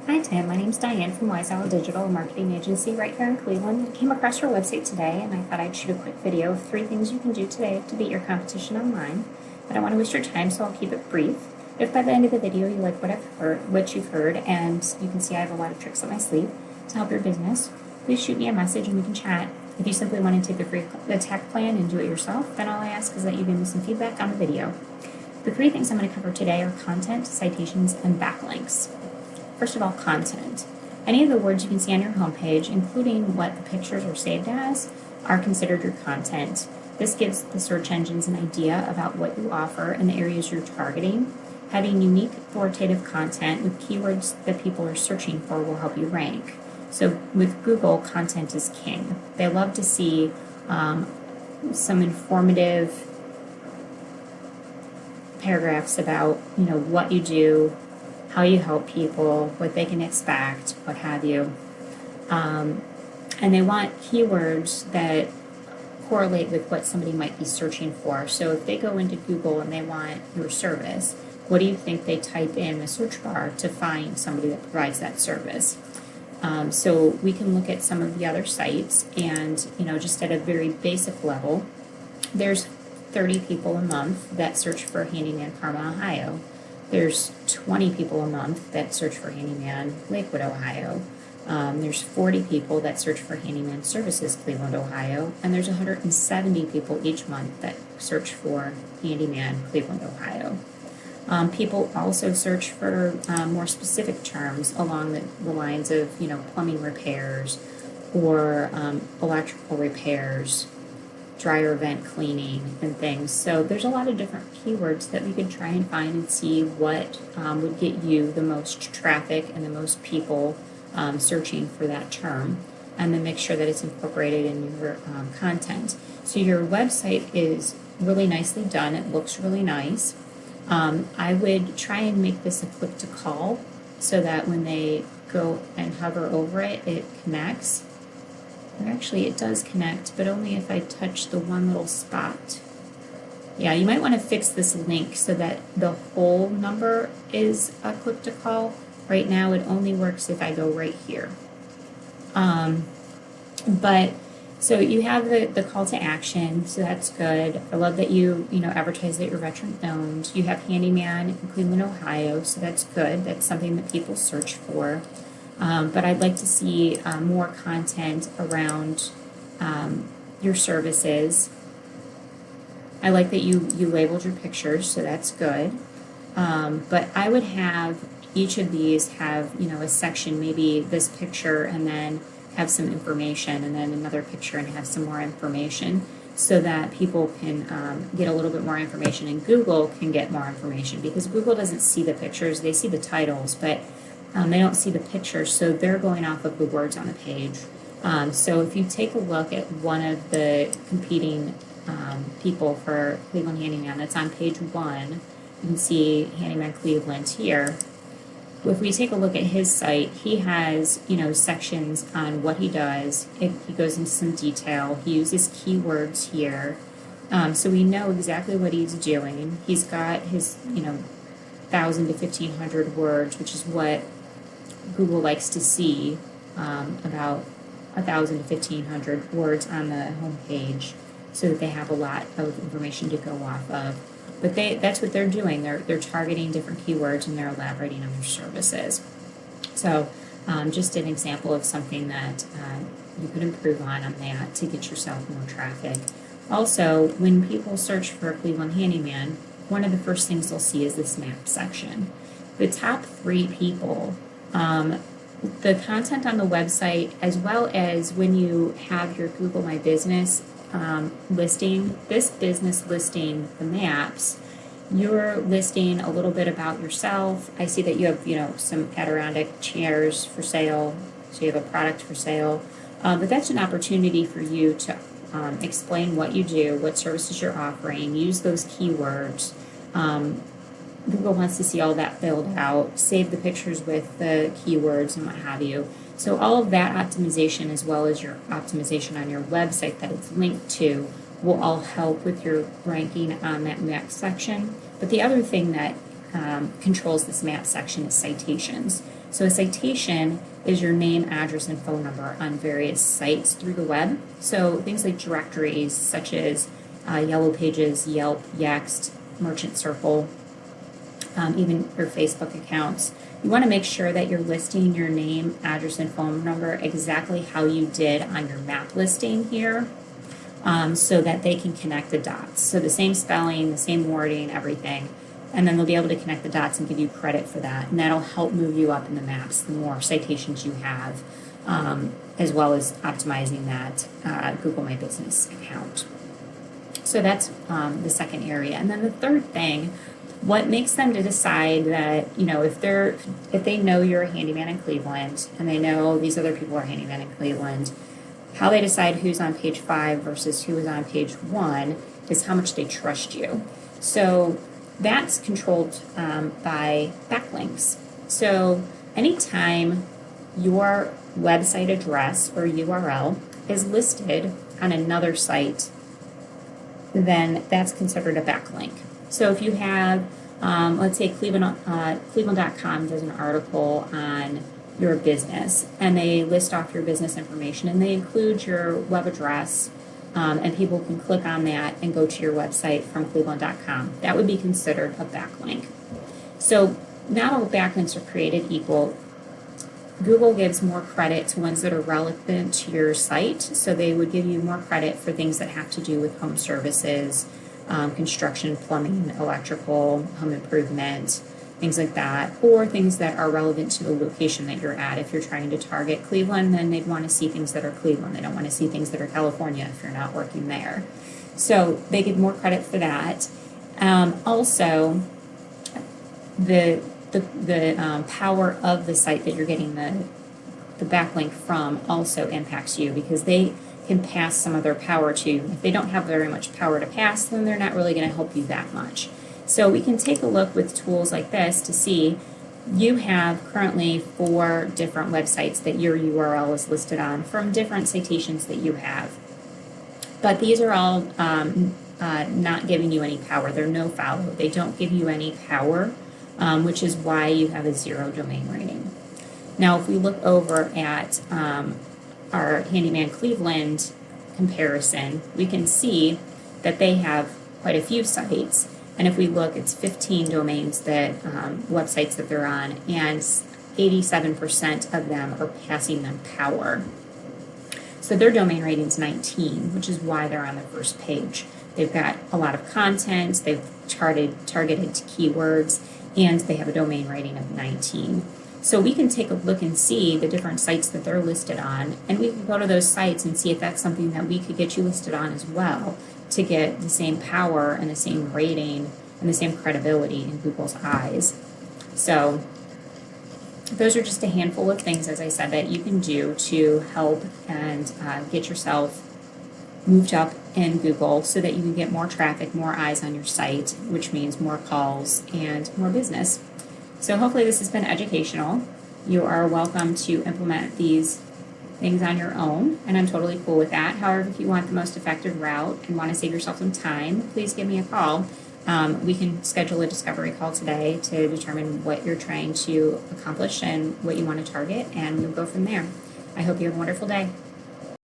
Hi Tim, my name's Diane from Wise Owl Digital, a marketing agency right here in Cleveland. I came across your website today and I thought I'd shoot a quick video of 3 things you can do today to beat your competition online. I don't want to waste your time, so I'll keep it brief. If by the end of the video you like what you've heard, and you can see I have a lot of tricks up my sleeve to help your business, please shoot me a message and we can chat. If you simply want to take the free tech plan and do it yourself, then all I ask is that you give me some feedback on the video. The 3 things I'm going to cover today are content, citations, and backlinks. First of all, content. Any of the words you can see on your homepage, including what the pictures are saved as, are considered your content. This gives the search engines an idea about what you offer and the areas you're targeting. Having unique, authoritative content with keywords that people are searching for will help you rank. So with Google, content is king. They love to see some informative paragraphs about what you do, how you help people, what they can expect, what have you. And they want keywords that correlate with what somebody might be searching for. So if they go into Google and they want your service, what do you think they type in the search bar to find somebody that provides that service? So we can look at some of the other sites and, just at a very basic level, there's 30 people a month that search for Handyman Carmel, Ohio. There's 20 people a month that search for Handyman Lakewood, Ohio. There's 40 people that search for Handyman Services Cleveland, Ohio. And there's 170 people each month that search for Handyman Cleveland, Ohio. People also search for more specific terms along the lines of, plumbing repairs or electrical repairs, dryer vent cleaning and things. So there's a lot of different keywords that we could try and find and see what would get you the most traffic and the most people searching for that term, and then make sure that it's incorporated in your content. So your website is really nicely done. It looks really nice. I would try and make this a click to call so that when they go and hover over it, it connects. Or actually, it does connect, but only if I touch the one little spot. Yeah, you might want to fix this link so that the whole number is a click to call. Right now, it only works if I go right here. So you have the call to action, so that's good. I love that you advertise that you're veteran owned. You have Handyman in Cleveland, Ohio, so that's good. That's something that people search for. But I'd like to see more content around your services. I like that you labeled your pictures, so that's good. But I would have each of these have, a section, maybe this picture, and then have some information, and then another picture and have some more information, so that people can get a little bit more information, and Google can get more information, because Google doesn't see the pictures. They see the titles, but they don't see the pictures, so they're going off of the words on the page. So if you take a look at one of the competing people for Cleveland Handyman, that's on page 1, you can see Handyman Cleveland here. If we take a look at his site, he has, sections on what he does. He goes into some detail. He uses keywords here. So we know exactly what he's doing. He's got his, 1,000 to 1,500 words, which is what Google likes to see, about 1,000 to 1,500 words on the home page, so that they have a lot of information to go off of. But that's what they're doing. They're targeting different keywords and they're elaborating on their services. So just an example of something that you could improve on that to get yourself more traffic. Also, when people search for Cleveland Handyman, one of the first things they'll see is this map section. The top 3 people, the content on the website, as well as when you have your Google My Business listing, this business listing, the maps, you're listing a little bit about yourself. I see that you have, some Adirondack chairs for sale, so you have a product for sale. But that's an opportunity for you to explain what you do, what services you're offering, use those keywords. Google wants to see all that filled out, save the pictures with the keywords and what have you. So all of that optimization, as well as your optimization on your website that it's linked to, will all help with your ranking on that map section. But the other thing that controls this map section is citations. So a citation is your name, address, and phone number on various sites through the web. So things like directories such as Yellow Pages, Yelp, Yext, Merchant Circle, even your Facebook accounts. You want to make sure that you're listing your name, address, and phone number exactly how you did on your map listing here, so that they can connect the dots. So the same spelling, the same wording, everything. And then they'll be able to connect the dots and give you credit for that. And that'll help move you up in the maps the more citations you have, as well as optimizing that Google My Business account. So that's the second area. And then the third thing, what makes them to decide that, if they know you're a handyman in Cleveland and they know these other people are handyman in Cleveland, how they decide who's on page 5 versus who is on page 1 is how much they trust you. So that's controlled by backlinks. So anytime your website address or URL is listed on another site, then that's considered a backlink. So if you have, let's say Cleveland.com does an article on your business, and they list off your business information, and they include your web address, and people can click on that and go to your website from Cleveland.com. That would be considered a backlink. So not all backlinks are created equal. Google gives more credit to ones that are relevant to your site, so they would give you more credit for things that have to do with home services, construction, plumbing, electrical, home improvement, things like that, or things that are relevant to the location that you're at. If you're trying to target Cleveland, then they'd want to see things that are Cleveland. They don't want to see things that are California if you're not working there. So they give more credit for that. Also, the power of the site that you're getting the backlink from also impacts you, because they can pass some of their power to you. If they don't have very much power to pass, then they're not really going to help you that much. So we can take a look with tools like this to see you have currently 4 different websites that your URL is listed on from different citations that you have. But these are all not giving you any power. They're no follow. They don't give you any power, which is why you have a 0 domain rating. Now, if we look over at our Handyman Cleveland comparison, we can see that they have quite a few sites. And if we look, it's 15 domains that websites that they're on, and 87% of them are passing them power. So their domain rating is 19, which is why they're on the first page. They've got a lot of content, they've targeted to keywords, and they have a domain rating of 19. So we can take a look and see the different sites that they're listed on, and we can go to those sites and see if that's something that we could get you listed on as well, to get the same power and the same rating and the same credibility in Google's eyes. So those are just a handful of things, as I said, that you can do to help and get yourself moved up in Google so that you can get more traffic, more eyes on your site, which means more calls and more business. So hopefully this has been educational. You are welcome to implement these things on your own, and I'm totally cool with that. However, if you want the most effective route and want to save yourself some time, please give me a call. We can schedule a discovery call today to determine what you're trying to accomplish and what you want to target, and we'll go from there. I hope you have a wonderful day.